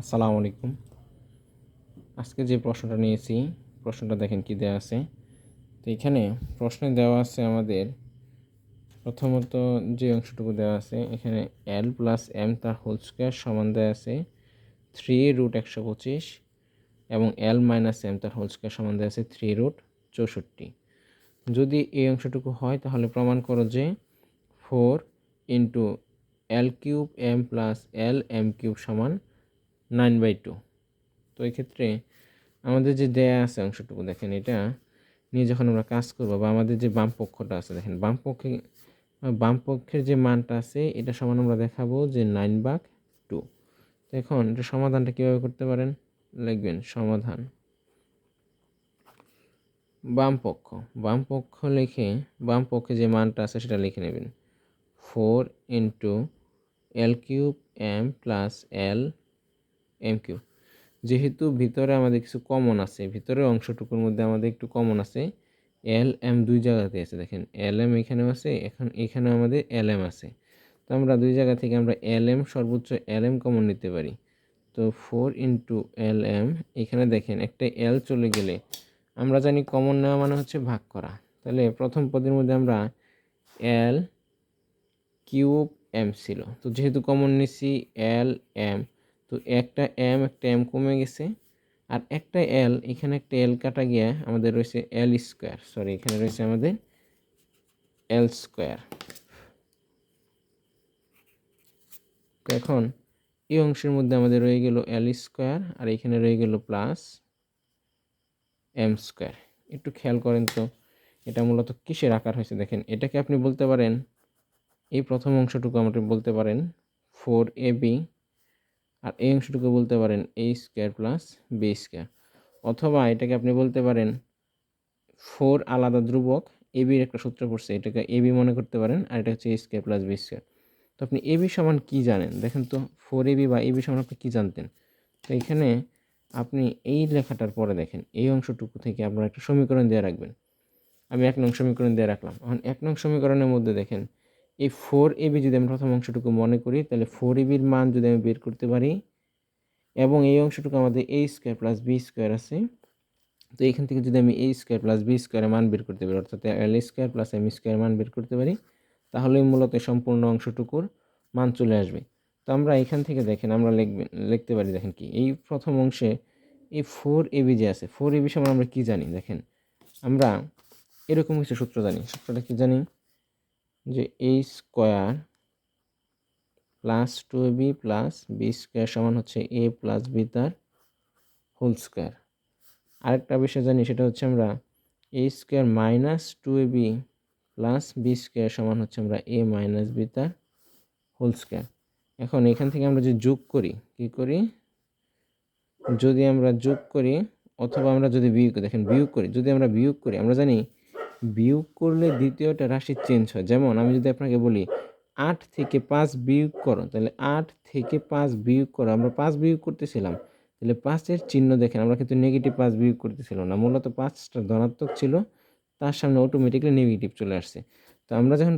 আসসালামু আলাইকুম। আজকে যে প্রশ্নটা নিয়েছি, প্রশ্নটা দেখেন কি দেওয়া আছে। তো এখানে প্রশ্নে দেওয়া আছে আমাদের প্রথমত যে অংশটুকু দেওয়া আছে এখানে এল প্লাস এম তার হোল স্কোয়ার সমান দেওয়া আছে 3√125 এবং এল মাইনাস এম তার হোল স্কোয়ার সমান দেওয়া আছে 3√64। যদি এই অংশটুকু হয় তাহলে প্রমাণ করো যে 4 L cube M plus L M cube সমান 9/2। তো এক্ষেত্রে আমাদের যে দেয়া আছে অংশটুকু দেখেন, এটা নিয়ে যখন আমরা কাজ করব বা আমাদের যে বাম পক্ষটা আছে দেখেন, বাম পক্ষের যে মানটা আছে এটা সমান আমরা দেখাবো যে 9/2। তো এখন এটা সমাধানটা কীভাবে করতে পারেন, লিখবেন সমাধান বাম পক্ষ লিখে বাম পক্ষে যে মানটা আছে সেটা লিখে নেবেন 4 L cube M plus L M cube. যেহেতু ভিতরে আমাদের কিছু কমন আছে, ভিতরের অংশটুকুর মধ্যে আমাদের একটু কমন আছে, এল এম দুই জায়গাতে আছে দেখেন, এল এম এখানেও আছে, এখানে আমাদের এল এম আছে। তো আমরা দুই জায়গা থেকে আমরা এল এম সর্বোচ্চ এল এম কমন নিতে পারি। তো 4 এল এম, এখানে দেখেন একটা এল চলে গেলে আমরা জানি কমন নেওয়া মানে হচ্ছে ভাগ করা। তাহলে প্রথম পদের মধ্যে আমরা এল কিউব এম ছিল, তো যেহেতু কমন নিছি এল এম, তো একটা এম কমে গেছে, আর একটা এল, এখানে একটা এল কাটা গিয়ে আমাদের রয়েছে এল স্কোয়ার, সরি এখানে রয়েছে আমাদের এল স্কোয়ার। তো এখন এই অংশের মধ্যে আমাদের রয়ে গেল এল স্কোয়ার, আর এখানে রয়ে গেল প্লাস এম স্কোয়ার। একটু খেয়াল করেন তো এটা মূলত কিসের আকার হয়েছে দেখেন, এটাকে আপনি বলতে পারেন, এই প্রথম অংশটুকু আমরা বলতে পারেন 4ab, আর এই অংশটুকু বলতে পারেন a square plus b square, অথবা এটাকে আপনি বলতে পারেন 4 আলাদা ধ্রুবক, এবির একটা সূত্র পড়ছে, এটাকে এবি মনে করতে পারেন, আর এটা হচ্ছে a square plus b square. তো আপনি এবি সমান কি জানেন দেখেন তো, 4ab বা এবি সমান আপনি কী জানতেন। তো এখানে আপনি এই লেখাটার পরে দেখেন এই অংশটুকু থেকে আপনারা একটা সমীকরণ দিয়ে রাখবেন। আমি 1 নং সমীকরণ দিয়ে রাখলাম। এখন 1 নং সমীকরণের মধ্যে দেখেন এই 4ab যদি আমি প্রথম অংশটুকু মনে করি, তাহলে 4abর মান যদি আমি বের করতে পারি, এবং এই অংশটুকু আমাদের a square plus b square আছে, তো এখান থেকে যদি আমি a স্কোয়ার প্লাস b স্কোয়ারের মান বের করতে পারি, অর্থাৎ এল স্কোয়ার প্লাস এম স্কোয়ার মান বের করতে পারি, তাহলে মূলত সম্পূর্ণ অংশটুকুর মান চলে আসবে। তো আমরা এখান থেকে দেখেন আমরা লিখতে পারি, দেখেন কি এই প্রথম অংশে এই 4ab যে আছে, 4ab সমান আমরা কি জানি দেখেন, আমরা এরকম কিছু সূত্র জানি। সূত্রটা কি জানি, যে a square plus 2ab plus B square সমান হচ্ছে a প্লাস বি তার হোল স্কোয়ার। আরেকটা বিষয় জানি, সেটা হচ্ছে আমরা a square minus 2ab plus B square সমান হচ্ছে আমরা a মাইনাস বি তার হোল স্কোয়ার। এখন এখান থেকে আমরা যে যোগ করি, কি করি, যদি আমরা যোগ করি অথবা আমরা যদি বিয়োগ, দেখেন বিয়োগ করি, যদি আমরা বিয়োগ করি, আমরা জানি বিয়োগ করলে দ্বিতীয়টা রাশি চেঞ্জ হয়। যেমন আমি যদি আপনাকে বলি 8 থেকে 5 বিয়োগ করো, তাহলে 8 থেকে 5 বিয়োগ করো, আমরা 5 বিয়োগ করতেছিলাম, তাহলে 5-এর চিহ্ন দেখেন আমরা কিন্তু নেগেটিভ 5 বিয়োগ করতেছিলাম না, মূলত 5টা ধনাত্মক ছিল, তার সামনে অটোমেটিক্যালি নেগেটিভ চলে আসছে। তো আমরা যখন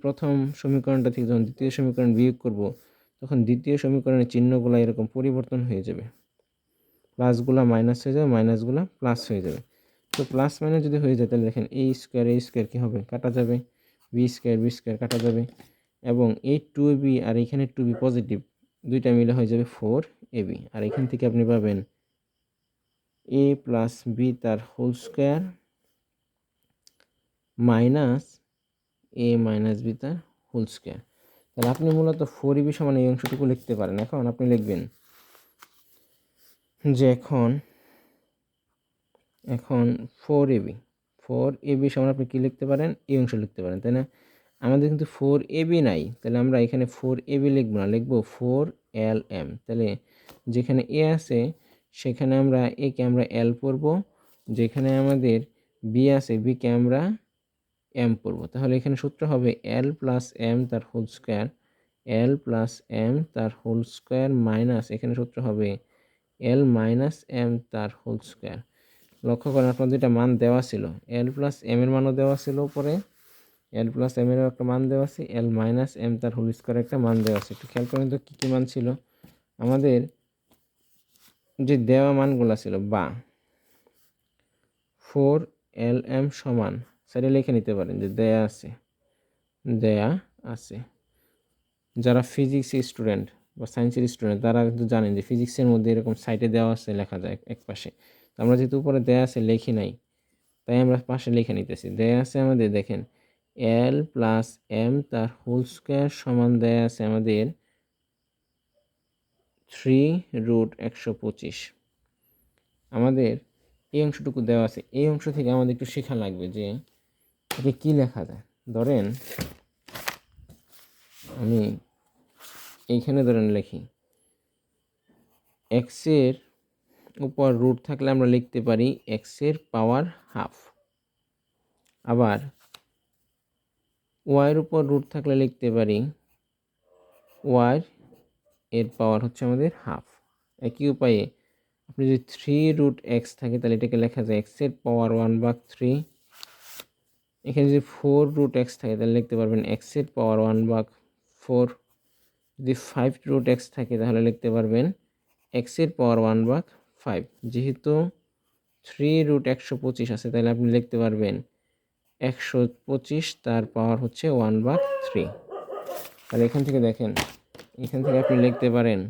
প্রথম সমীকরণটা থেকে যখন দ্বিতীয় সমীকরণ বিয়োগ করব, তখন দ্বিতীয় সমীকরণের চিহ্নগুলো এরকম পরিবর্তন হয়ে যাবে, প্লাসগুলা মাইনাস হয়ে যাবে, মাইনাসগুলা প্লাস হয়ে যাবে। তো প্লাস মাইনাস যদি হয়ে যায়, তাহলে দেখেন এ স্কোয়ার কী হবে, কাটা যাবে, বি স্কোয়ার কাটা যাবে, এবং এই 2ab আর এখানে 2b পজিটিভ, দুইটা মিলে হয়ে যাবে 4ab, আর এখান থেকে আপনি পাবেন a প্লাস বি তার whole square minus a minus B তার হোল স্কোয়ার। তাহলে আপনি মূলত 4ab সমান এই অংশটুকু লিখতে পারেন। এখন আপনি লিখবেন যে এখন 4ab সমান আপনি কী লিখতে পারেন, এই অংশ লিখতে পারেন, তাই না। আমাদের কিন্তু 4ab নাই, তাহলে আমরা এখানে 4ab লিখব না, লিখব 4lm। তাহলে যেখানে a আছে সেখানে আমরা a কে আমরা l পড়ব, যেখানে আমাদের b আছে b কে আমরা m পড়ব। তাহলে এখানে সূত্র হবে l প্লাস m তার whole square, l plus m তার হোল স্কোয়ার মাইনাস, এখানে সূত্র হবে l মাইনাস m তার হোল স্কোয়ার। লক্ষ্য করেন আপনার দুইটা মান দেওয়া ছিল, এল প্লাস এম এর মানও দেওয়া ছিল, উপরে এল প্লাস এম এরও একটা মান দেওয়া আছে, এল মাইনাস এম তার হোল স্কোয়ার একটা মান দেওয়া আছে। একটু খেয়াল করেন তো কী কী মান ছিল, আমাদের যে দেওয়া মানগুলো ছিল বা 4lm সমান সাইডে লিখে নিতে পারেন যে দেয়া আছে। যারা ফিজিক্স স্টুডেন্ট বা সায়েন্সের স্টুডেন্ট তারা কিন্তু জানেন যে ফিজিক্সের মধ্যে এরকম সাইডে দেওয়া আছে লেখা যায় এক পাশে। তো আমরা যেহেতু উপরে দেয়া আছে লিখি নাই, তাই আমরা পাশে লিখে নিতেছি। দেয়া আছে আমাদের দেখেন l প্লাস m তার হোল স্কোয়ার সমান দেয়া আছে আমাদের 3√125। আমাদের এই অংশটুকু দেওয়া আছে। এই অংশ থেকে আমাদের একটু শেখা লাগবে যে এটা কী লেখা যায়। ধরেন আমি এইখানে ধরেন লিখি এক্সের উপর রুট থাকলে আমরা লিখতে পারি এক্সের পাওয়ার হাফ। আবার ওয়াইয়ের উপর রুট থাকলে লিখতে পারি ওয়াই এর পাওয়ার হচ্ছে আমাদের হাফ। একই উপায়ে আপনি যদি 3√x থাকে তাহলে এটাকে লেখা যায় এক্সের পাওয়ার 1/3। এখানে যদি 4√x থাকে তাহলে লিখতে পারবেন এক্সের পাওয়ার 1/4। যদি 5√x থাকে তাহলে লিখতে পারবেন এক্সের পাওয়ার 1/5। যেহেতু 3√125 আছে তাহলে আপনি লিখতে পারবেন 125 তার পাওয়ার হচ্ছে 1/3। তাহলে এখান থেকে দেখেন, এখান থেকে আপনি লিখতে পারেন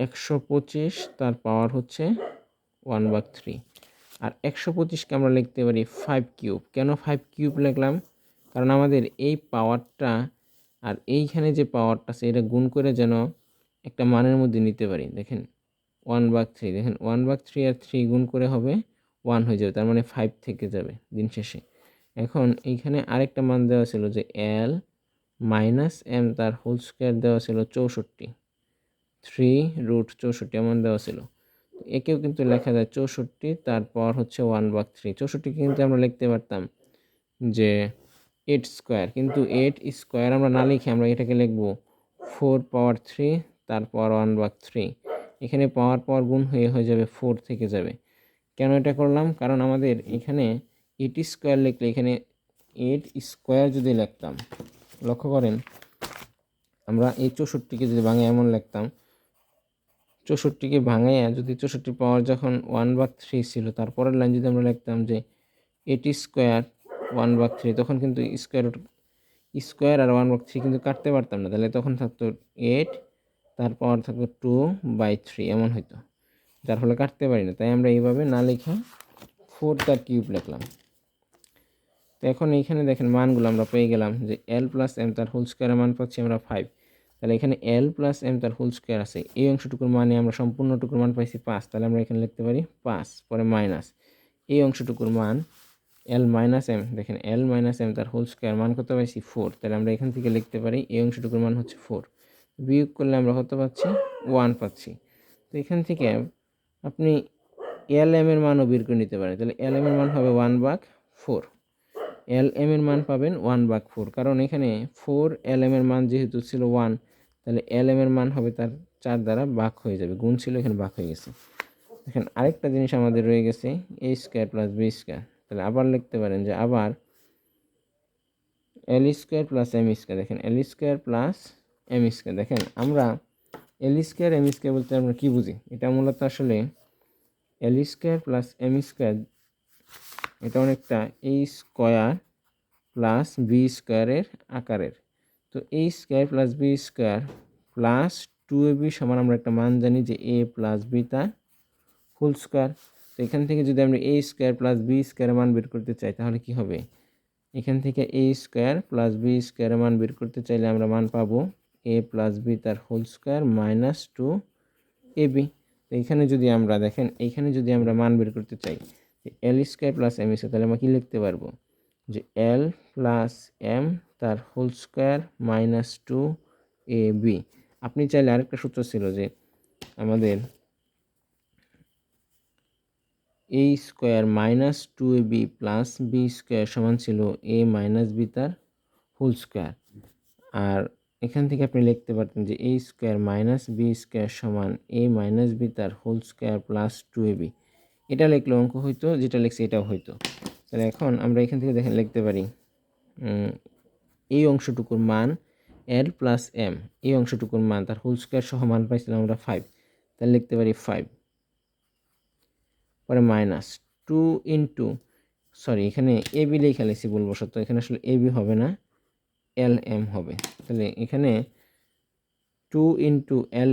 125 তার পাওয়ার হচ্ছে 1/3। আর 125কে আমরা লিখতে পারি 5 কিউব। কেন 5 কিউব লিখলাম? কারণ আমাদের এই পাওয়ারটা আর এইখানে যে পাওয়ারটা আছে এটা গুণ করে যেন একটা মানের মধ্যে নিতে পারি। দেখেন 1/3, দেখেন 1/3 আর 3 গুণ করে হবে 1 হয়ে যাবে, তার মানে 5 থেকে যাবে দিন শেষে। এখন এইখানে আরেকটা মান দেওয়া ছিল যে l মাইনাস m তার হোল স্কোয়ার দেওয়া ছিল 64, 3√64 এমন দেওয়া ছিল। একেও কিন্তু লেখা যায় 64 তার পাওয়ার হচ্ছে 1/3। 64কে কিন্তু আমরা লিখতে পারতাম যে 8 স্কোয়ার, কিন্তু 8 স্কোয়ার আমরা না লিখে আমরা এটাকে লিখব 4 পাওয়ার 3 তার পাওয়ার 1/3। এখানে পাওয়ার গুণ হয়ে যাবে 4 থেকে যাবে। কেন এটা করলাম? কারণ আমাদের এখানে 8 স্কোয়ার লিখলে এখানে 8 স্কোয়ার যদি লিখতাম, লক্ষ্য করেন আমরা এই 64কে যদি ভাঙে এমন লিখতাম, 64কে ভাঙাইয়া যদি 64 পাওয়ার যখন 1/3 ছিল তারপরের লাইন যদি আমরা লিখতাম যে 8 স্কোয়ার 1/3, তখন কিন্তু স্কোয়ার আর 1/3 কিন্তু কাটতে পারতাম না। তাহলে তখন থাকতো 8 তার পাওয়ার থাকতো 2/3 এমন হইতো, যার ফলে কাটতে পারি না। তাই আমরা এইভাবে না লেখা 4 তার কিউব লিখলাম। তো এখন এইখানে দেখেন মানগুলো আমরা পেয়ে গেলাম যে l প্লাস m তার হোল স্কোয়ারের মান পাচ্ছি আমরা 5। তাহলে এখানে l প্লাস m তার হোল স্কোয়ার আছে, এই অংশটুকুর মানে আমরা সম্পূর্ণটুকুর মান পাইছি 5। তাহলে আমরা এখানে লিখতে পারি 5, পরে মাইনাস এই অংশটুকুর মান l মাইনাস m। দেখেন l মাইনাস m তার হোল স্কোয়ার মান কত পাইছি 4। তাহলে আমরা এখান থেকে লিখতে পারি এই অংশটুকুর মান হচ্ছে 4। বিয়োগ করলে আমরা কত পাচ্ছি 1 পাচ্ছি। তো এখান থেকে আপনি l m এর মানও বের করে নিতে পারেন। তাহলে l m এর মান হবে 1/4। lm এর মান পাবেন 1/4, কারণ এখানে 4 lm এর মান যেহেতু ছিল 1, তাহলে lm এর মান হবে তার 4 দ্বারা ভাগ হয়ে যাবে। গুণ ছিল এখানে ভাগ হয়ে গেছে। দেখেন আরেকটা জিনিস আমাদের রয়ে গেছে a square plus b square. তাহলে আবার লিখতে পারেন যে আবার l square plus m square. দেখেন l square plus m square. দেখেন আমরা l স্কোয়ার m স্কোয়ার বলতে আমরা কী বুঝি? এটা মূলত আসলে l square plus m square, এটা অনেকটা a স্কোয়ার প্লাস বি স্কোয়ারের আকারের। তো A square plus B square plus 2ab সমান আমরা একটা মান জানি যে a প্লাস বি তার হোল স্কোয়ার। তো এখান থেকে যদি আমরা a স্কোয়ার প্লাস বি স্কোয়ারের মান বের করতে চাই তাহলে কি হবে? এখান থেকে a স্কোয়ার প্লাস বি স্কোয়ারের মান বের করতে চাইলে আমরা মান পাবো a প্লাস বি তার হোল স্কোয়ার মাইনাস 2ab। তো এখানে যদি আমরা দেখেন, এইখানে যদি আমরা মান বের করতে চাই l square plus m square, তাহলে আমরা কি লিখতে পারবো যে l প্লাস m তার হোল স্কোয়ার মাইনাস 2ab। আপনি চাইলে আরেকটা সূত্র ছিল যে আমাদের a square minus 2ab plus B square সমান ছিল a মাইনাস বি তার হোল স্কোয়ার। আর এখান থেকে আপনি লিখতে পারতেন যে a square minus B square সমান a মাইনাস বি তার হোল স্কোয়ার প্লাস 2ab। এটা লিখলে অঙ্ক হইতো, যেটা লিখছি এটাও হইতো। তাহলে এখন আমরা এখান থেকে দেখেন লিখতে পারি এই অংশটুকুর মান এল প্লাস এম এই অংশটুকুর মান তার হোল স্কোয়ার সহ মান পাইছিলাম আমরা 5, তাহলে লিখতে পারি 5, পরে মাইনাস 2 ইন্টু, সরি এখানে এ বি লিখে লিখছি ভুলবশত, এখানে আসলে এ বি হবে না, এল এম হবে। তাহলে এখানে 2 ইন্টু এল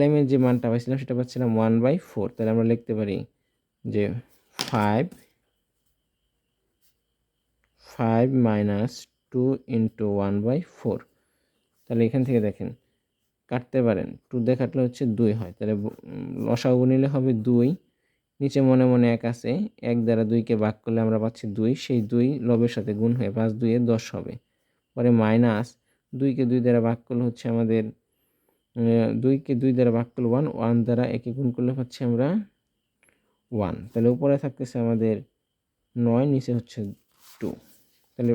এম এর যে মানটা পাইছিলাম সেটা পাচ্ছিলাম 1/4, তাহলে আমরা লিখতে পারি যে 5 মাইনাস 2 ইন্টু 1/4। তাহলে এখান থেকে দেখেন কাটতে পারেন, 2 দিয়ে কাটলে হচ্ছে 2 হয়, তাহলে লসাগু নিলে হবে 2, নিচে মনে মনে 1 আছে, 1 দ্বারা 2কে ভাগ করলে আমরা পাচ্ছি 2, সেই 2 লবের সাথে গুণ হয়ে 5 2 এ 10 হবে। পরে মাইনাস 2কে 2 দ্বারা ভাগ করলে হচ্ছে আমাদের 2কে 2 দ্বারা ভাগ করলে 1, 1 দ্বারা একে গুণ করলে পাচ্ছি আমরা 1, তাহলে উপরে থাকতেছে আমাদের 9, নিচে হচ্ছে 2। তাহলে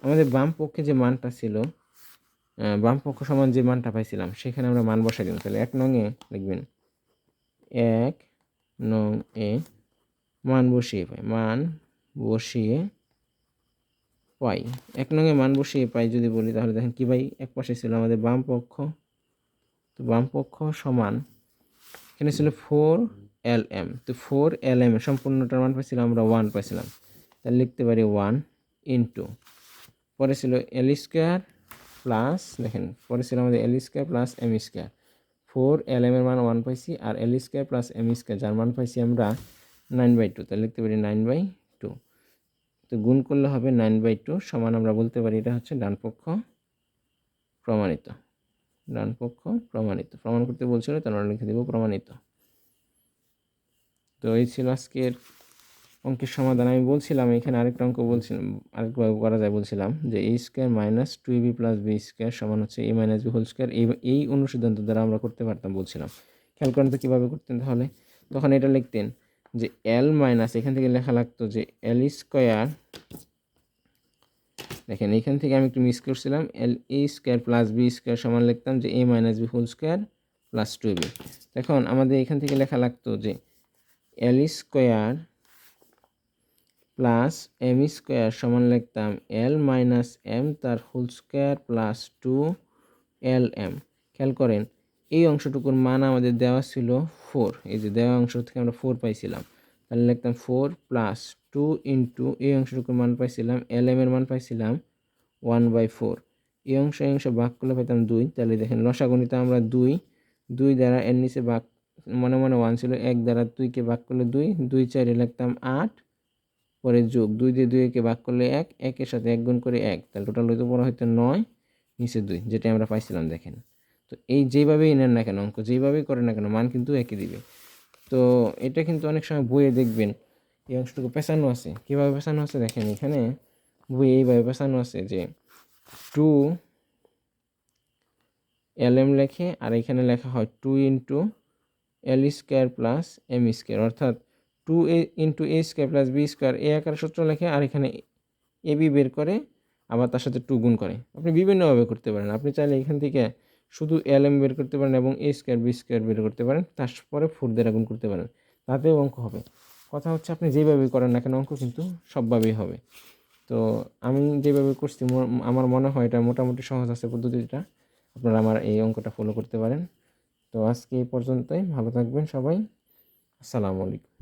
আমাদের বাম পক্ষে যে মানটা ছিল, বাম পক্ষ সমান যে মানটা পাইছিলাম সেখানে আমরা মান বসাই দিলাম। তাহলে 1 নং এ লিখবেন 1 নং এ মান বসিয়ে পাই, মান বসিয়ে পাই 1 নং এ মান বসিয়ে পাই যদি বলি, তাহলে দেখেন কি পাই, এক পাশে ছিল আমাদের বাম পক্ষ, তো বাম পক্ষ সমান এখানে ছিল 4lm, তো 4lm এর সম্পূর্ণটার মান পাইছিলাম আমরা 1 পাইছিলাম, তাহলে লিখতে পারি 1 ইন্টু, পরে ছিল এল স্কোয়ার প্লাস, দেখেন পরে ছিল আমাদের L square plus M square, 4lm এর মান 1 পাইছি, আর L square plus M square যার মান পাইছি আমরা 9/2, তাহলে লিখতে পারি 9/2, তো গুণ করলে হবে 9/2 সমান আমরা বলতে পারি এটা হচ্ছে ডান পক্ষ প্রমাণিত। ডান পক্ষ প্রমাণিত, প্রমাণ করতে বলছিল তাহলে আমরা লিখে দেব প্রমাণিত। তো এই ছিল আজকের অঙ্কের সমাধান। আমি বলছিলাম এখানে আরেকটা অঙ্ক বলছিলাম, আরেকভাবে করা যায় বলছিলাম যে a square minus 2ab plus b square সমান হচ্ছে a minus b whole square, এই অনুসিদ্ধান্ত দ্বারা আমরা করতে পারতাম বলছিলাম। খেয়াল করেন তো কীভাবে করতেন, তাহলে তখন এটা লিখতেন যে এল মাইনাস, এখান থেকে লেখা লাগতো যে এল স্কোয়ার, দেখেন এখান থেকে আমি একটু মিস করছিলাম, L A square plus B square সমান লিখতাম যে a minus B whole square plus 2b। এখন আমাদের এখান থেকে লেখা লাগতো যে L square plus M square সমান লিখতাম এল মাইনাস এম তার হোল স্কোয়ার প্লাস 2lm। খেয়াল করেন এই অংশটুকুর মান আমাদের দেওয়া ছিল 4, এই যে দেওয়া অংশ থেকে আমরা 4 পাইছিলাম, তাহলে লিখতাম 4 প্লাস 2 ইন্টু এই অংশটুকুর মান পাইছিলাম lm এর মান পাইছিলাম 1/4, এই অংশ ভাগ করলে পেতাম 2, তাহলে দেখেন লসাগু নিতে আমরা 2 দ্বারা এর নিচে ভাগ, মনে মনে 1 ছিল, 1 দ্বারা 2কে ভাগ করলে 2, 2 4 লিখতাম 8, পরে যোগ 2 দিয়ে 2কে ভাগ করলে 1, 1 এর সাথে 1 গুণ করে 1, তাহলে টোটাল হইতে পড়া হইতে 9, নিচে 2, যেটা আমরা পাইছিলাম দেখেন। তো এই যেভাবেই নেন না কেন অঙ্ক, যেভাবেই করেন না কেন মান কিন্তু একই দিবে। তো এটা কিন্তু অনেক সময় বইয়ে দেখবেন এই অংশটুকু পেঁচানো আছে, কীভাবে পেঁচানো আছে দেখেন, এখানে বইয়ে এইভাবে পেঁচানো আছে যে 2lm লেখে আর এখানে লেখা হয় 2 into L square plus M square, অর্থাৎ 2 ইন্টু এ স্কোয়ার প্লাস বি স্কোয়ার এই আকারে সূত্র লেখে, আর এখানে এ বি বের করে আবার তার সাথে 2 গুণ করে। আপনি বিভিন্নভাবে করতে পারেন, আপনি চাইলে এখান থেকে শুধু lm বের করতে পারেন এবং এ স্কোয়ার বি স্কোয়ার বের করতে পারেন, তারপরে 4 দ্বারা গুণ করতে পারেন, তাতেও অঙ্ক হবে। কথা হচ্ছে আপনি যেভাবেই করেন না কেন অঙ্ক কিন্তু সবভাবেই হবে। তো আমি যেভাবে করছি আমার মনে হয় এটা মোটামুটি সহজ আছে পদ্ধতিটা, আপনারা আমার এই অঙ্কটা ফলো করতে পারেন। তো আজকে এই পর্যন্তই, ভালো থাকবেন সবাই, আসসালামু আলাইকুম।